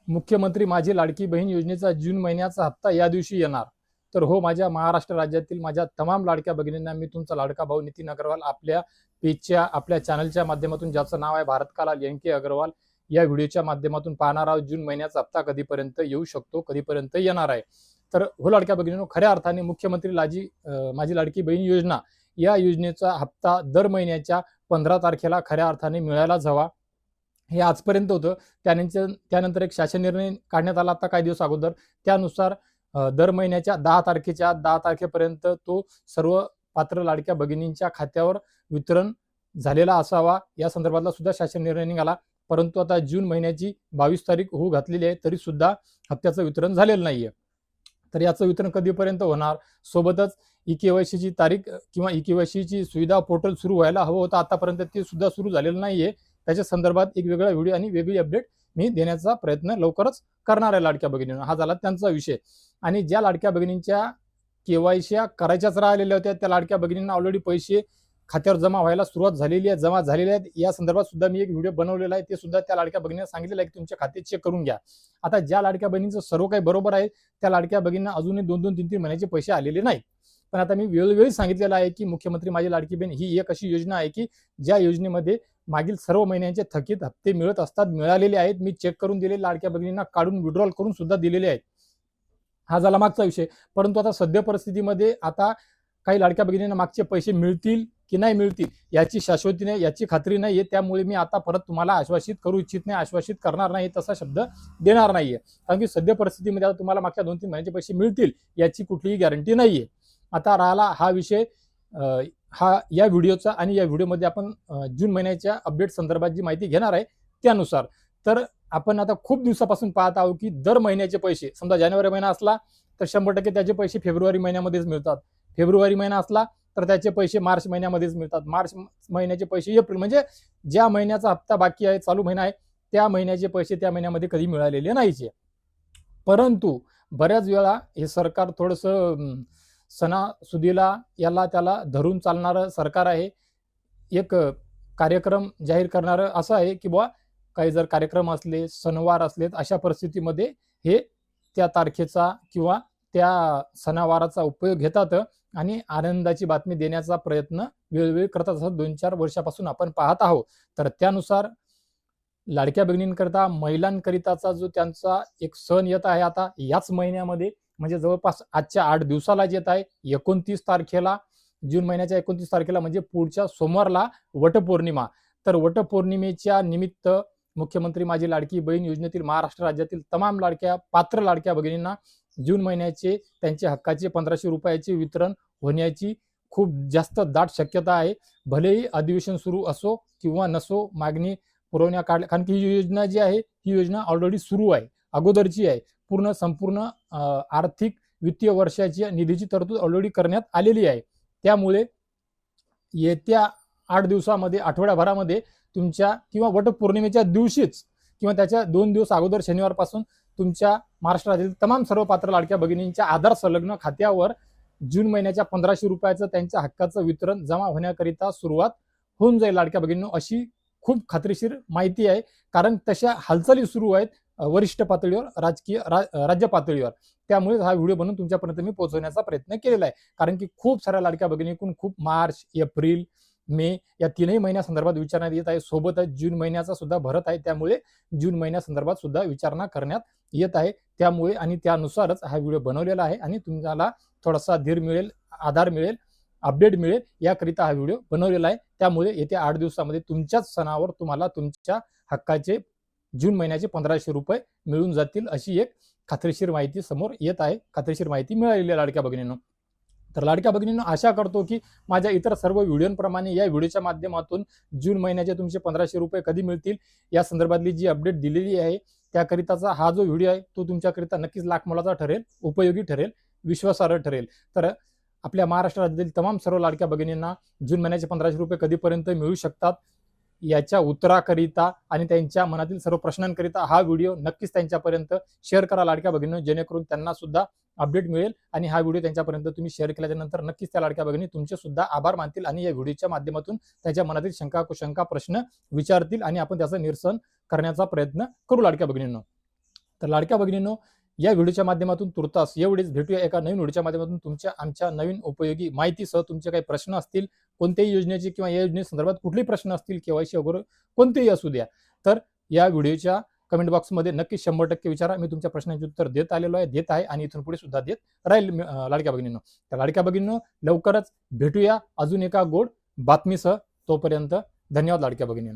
मुख्यमंत्री माझी लाडकी बहीण योजनेचा जून महिन्याचा हप्ता या दिवशी येणार. तर हो, माझ्या महाराष्ट्र राज्यातील माझ्या तमाम लाडक्या भगिनींना मी तुमचा लाडका भाऊ नितीन अग्रवाल आपल्या पेजच्या आपल्या चॅनलच्या माध्यमातून, ज्याचं नाव आहे भारत कालाल एन अग्रवाल, या व्हिडिओच्या माध्यमातून पाहणार आहोत. जून महिन्याचा हप्ता कधीपर्यंत येऊ शकतो, कधीपर्यंत येणार आहे. तर हो लाडक्या भगिनींनो, खऱ्या अर्थाने मुख्यमंत्री माझी लाडकी बहीण योजना या योजनेचा हप्ता दर महिन्याच्या 15 तारखेला खऱ्या अर्थाने मिळायलाच हवा. हे आजपर्यंत होतं. त्यानंतर एक शासन निर्णय काढण्यात आला आता काही दिवस अगोदर. त्यानुसार दर महिन्याच्या 10 तारखेपर्यंत तो सर्व पात्र लाडक्या भगिनींच्या खात्यावर वितरण झालेला असावा, या संदर्भातला सुद्धा शासन निर्णय निघाला. परंतु आता जून महिन्याची 22 तारीख होऊ घातलेली आहे, तरी सुद्धा हप्त्याचं वितरण झालेलं नाहीये. तर याचं वितरण कधीपर्यंत होणार? सोबतच ई-केवायसीची तारीख किंवा ई-केवायसीची सुविधा पोर्टल सुरू व्हायला हवं होतं, आतापर्यंत ते सुद्धा सुरू झालेलं नाहीये. त्याच्या संदर्भात एक वेगळा व्हिडिओ आणि वेगळी अपडेट मी देण्याचा प्रयत्न लवकरच करणार आहे लाडक्या भगिनींना. हा झाला त्यांचा विषय. आणि ज्या लाडक्या भगिनींच्या केवायसी करायच्याच राहिलेल्या होत्या, त्या लाडक्या भगिनींना ऑलरेडी पैसे खात्यावर जमा व्हायला सुरुवात झालेली आहे, जमा झालेले आहेत. या संदर्भात सुद्धा मी एक व्हिडिओ बनवलेला आहे. ते सुद्धा त्या लाडक्या भगिनींना सांगितलेलं आहे की तुमचे खाते चेक करून घ्या. आता ज्या लाडक्या बहिणींचं सर्व काही बरोबर आहे, त्या लाडक्या भगिनींना अजूनही 2-2, 3-3 महिन्याचे पैसे आलेले नाहीत. पण आता मी वेळोवेळी सांगितलेलं आहे की मुख्यमंत्री माझी लाडकी बहीण ही एक अशी योजना आहे की ज्या योजनेमध्ये मागील सर्व महिन्यांचे थकीत हप्ते मिळत असतात, मिळालेले आहेत. मी चेक करून दिले, लाडक्या भगिनींना काढून विड्रॉल करून सुद्धा दिलेले आहेत. हा झाला मागचा विषय. परंतु आता सध्या परिस्थितीमध्ये आता काही लाडक्या भगिनींना मागचे पैसे मिळतील की नाही मिळतील याची शाश्वती नाही, याची खात्री नाहीये. त्यामुळे मी आता परत तुम्हाला आश्वासित करू इच्छित नाही, आश्वासित करणार नाही, तसा शब्द देणार नाहीये. कारण की सध्या परिस्थितीमध्ये आता तुम्हाला मागच्या 2-3 महिन्याचे पैसे मिळतील याची कुठलीही गॅरंटी नाहीये. आता राहिला हा विषय हा या व्हिडिओचा, आणि या व्हिडिओमध्ये आपण जून महिन्याच्या अपडेट संदर्भात जी माहिती घेणार आहे त्यानुसार. तर आपण आता खूप दिवसापासून पाहत आहोत की दर महिन्याचे पैसे, समजा जानेवारी महिना असला तर 100% त्याचे पैसे फेब्रुवारी महिन्यामध्येच मिळतात. फेब्रुवारी महिना असला तर त्याचे पैसे मार्च महिन्यामध्येच मिळतात. मार्च महिन्याचे पैसे एप्रिल, म्हणजे ज्या महिन्याचा हप्ता बाकी आहे, चालू महिना आहे, त्या महिन्याचे पैसे त्या महिन्यामध्ये कधी मिळालेले नाहीचे. परंतु बऱ्याच वेळा हे सरकार थोडंसं सणासुदीला याला त्याला धरून चालणारं सरकार आहे. एक कार्यक्रम जाहीर करणारं असं आहे की बुवा काही जर कार्यक्रम असले, सणवार असलेत, अशा परिस्थितीमध्ये हे त्या तारखेचा किंवा त्या सणावाराचा उपयोग घेतात आणि आनंदाची बातमी देण्याचा प्रयत्न वेळोवेळी करतात, असं 2-4 वर्षापासून आपण पाहत आहोत. तर त्यानुसार लाडक्या बहिणींकरिता, महिलांकरिताचा जो त्यांचा एक सण येत आहे आता याच महिन्यामध्ये, म्हणजे जवळपास आजच्या 8 दिवसाला येत आहे, 29 तारखेला, जून महिन्याच्या 29 तारखेला, म्हणजे पुढच्या सोमवारला वटपौर्णिमा. तर वटपौर्णिमेच्या निमित्त मुख्यमंत्री माझी लाडकी बहीण योजनेतील महाराष्ट्र राज्यातील तमाम पात्र लाडक्या भगिनींना जून महिन्याचे त्यांचे हक्काचे 1500 रुपयाचे वितरण होण्याची खूप जास्त दाट शक्यता आहे. भलेही अधिवेशन सुरू असो किंवा नसो, मागणी पुरवण्या काढल्या, कारण की ही योजना जी आहे ही योजना ऑलरेडी सुरू आहे, अगोदरची आहे. संपूर्ण आर्थिक वित्तीय वर्षाची निधीची तरतूद ऑलरेडी करण्यात आलेली आहे. त्यामुळे येत्या 8 दिवसामध्ये, आठवड्याभरामध्ये तुमच्या किंवा वटपौर्णिमेच्या दिवशीच किंवा त्याच्या 2 दिवस अगोदर शनिवारपासून तुमच्या महाराष्ट्र राज्यातील तमाम सर्व पात्र लाडक्या भगिनींच्या आधार संलग्न खात्यावर जून महिन्याच्या 1500 रुपयाचं त्यांच्या हक्काचं वितरण जमा होण्याकरिता सुरुवात होऊन जाईल लाडक्या भगिनींनो, अशी खूप खात्रीशीर माहिती आहे. कारण तशा हालचाली सुरू आहेत वरिष्ठ पातळीवर, राज्य पातळीवर. त्यामुळे हा व्हिडिओ बनवून तुमच्यापर्यंत मी पोहोचवण्याचा प्रयत्न केलेला आहे. कारण की खूप साऱ्या लाडक्या भगिनींकडून खूप मार्च, एप्रिल, मे या 3ही महिन्यासंदर्भात विचारण्यात येत आहे. सोबतच जून महिन्याचा सुद्धा भरत आहे, त्यामुळे जून महिन्यासंदर्भात सुद्धा विचारणा करण्यात येत आहे. त्यामुळे आणि त्यानुसारच हा व्हिडिओ बनवलेला आहे आणि तुम्हाला थोडासा धीर मिळेल, आधार मिळेल, अपडेट मिळेल याकरिता हा व्हिडिओ बनवलेला आहे. त्यामुळे येत्या 8 दिवसामध्ये तुमच्याच सणावर तुम्हाला तुमच्या हक्काचे जून महिन्याचे 1500 रुपये मिळून जातील, अशी एक खात्रीशीर माहिती समोर येत आहे. खात्रीशीर माहिती मिळालेली आहे लाडक्या भगिनींनो. तर लाडक्या भगिनींनो, आशा करतो की माझ्या इतर सर्व व्हिडिओंप्रमाणे या व्हिडिओच्या माध्यमातून जून महिन्याचे तुमचे 1500 रुपये कधी मिळतील या संदर्भातली जी अपडेट दिलेली आहे त्याकरिताचा हा जो व्हिडिओ आहे तो तुमच्याकरिता नक्कीच लाखमोलाचा ठरेल, उपयोगी ठरेल, विश्वासार्ह ठरेल. तर आपल्या महाराष्ट्र राज्यातील तमाम सर्व लाडक्या भगिनींना जून महिन्याचे 1500 रुपये कधीपर्यंत मिळू शकतात याच्या उत्तराकरिता आणि त्यांच्या मनातील सर्व प्रश्नांकरिता हा व्हिडिओ नक्कीच त्यांच्यापर्यंत शेअर करा लाडक्या भगिनींनो, जेणेकरून त्यांना सुद्धा अपडेट मिळेल. आणि हा व्हिडिओ त्यांच्यापर्यंत तुम्ही शेअर केल्याच्या नंतर नक्कीच त्या लाडक्या भगिनी तुमचे सुद्धा आभार मानतील आणि या व्हिडिओच्या माध्यमातून त्यांच्या मनातील शंका कुशंका प्रश्न विचारतील आणि आपण त्याचं निरसन करण्याचा प्रयत्न करू लाडक्या भगिनींनो. तर लाडक्या भगिनींनो, या व्हिडिओच्या माध्यमातून तुर्तास एवढेच. भेटूया एका नवीन व्हिडिओच्या माध्यमातून तुमच्या आमच्या नवीन उपयोगी माहितीसह. तुमचे काही प्रश्न असतील कोणत्याही योजनेचे किंवा या योजनेसंदर्भात कुठलेही प्रश्न असतील, केवायसी वगैरे कोणतेही असू द्या, तर या व्हिडिओच्या कमेंट बॉक्समध्ये नक्की 100% विचारा. मी तुमच्या प्रश्नांचे उत्तर देत आलेलो आहे, देत आहे आणि इथून पुढे सुद्धा देत राहील लाडक्या भगिनींनो. तर लाडक्या भगिनींनो, लवकरच भेटूया अजून एका गोड बातमीसह. तोपर्यंत धन्यवाद लाडक्या भगिनींनो.